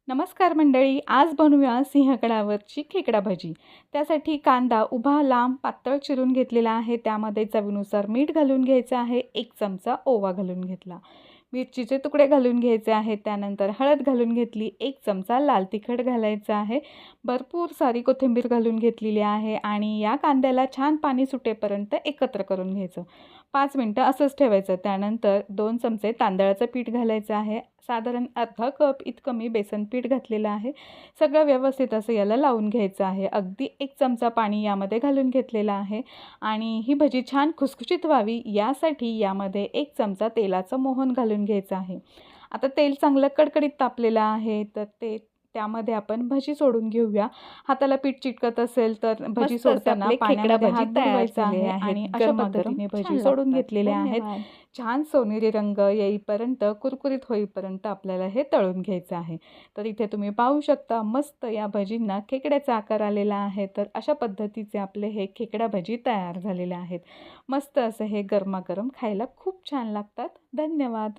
नमस्कार मंडळी, आज बनवूया सिंहगडावरची खेकडा भजी। त्यासाठी कांदा उभा लांब पातळ चिरून घेतलेला आहे। त्यामध्ये चवीनुसार मीठ घालून घ्यायचं आहे। 1 चमचा ओवा घालून घेतला। मिरचीचे तुकडे घालून घ्यायचे आहेत। त्यानंतर हळद घालून घेतली। 1 चमचा लाल तिखट घालायचं आहे। भरपूर सारी कोथिंबीर घालून घेतलेली आहे आणि या कांद्याला छान पाणी सुटेपर्यंत एकत्र करून घ्यायचं। 5 मिनिटं असंच ठेवायचं। त्यानंतर 2 चमचे तांदळाचं पीठ घालायचं आहे। साधारण अर्धा कप इतकं मी बेसन पीठ घातलेलं आहे। सगळं व्यवस्थित असं याला लावून घ्यायचं आहे। अगदी 1 चमचा पाणी यामध्ये घालून घेतलेलं आहे आणि ही भजी छान खुसखुशीत व्हावी यासाठी यामध्ये 1 चमचा तेलाचं मोहन घालून घ्यायचं आहे। आता तेल चांगलं कडकडीत तापलेलं आहे तर त्यामध्ये आपण भजी सोडून घेऊया। हाताला पीठ चिटकत असेल तर भजी सोडताना पाण्यामध्ये हात बुडवायचा आहे आणि अशा पद्धतीने भजी सोडून घेतलेल्या आहेत। छान सोनेरी रंग येईपर्यंत कुरकुरीत होईपर्यंत आपल्याला हे तळून घ्यायचं आहे। तर इथे तुम्ही पाहू शकता मस्त या भजींना खेकड्याचा आकार आलेला आहे। तर अशा पद्धतीचे आपले हे खेकडा भजी तयार झालेले आहेत। मस्त असं हे गरमागरम खायला खूप छान लागतात। धन्यवाद।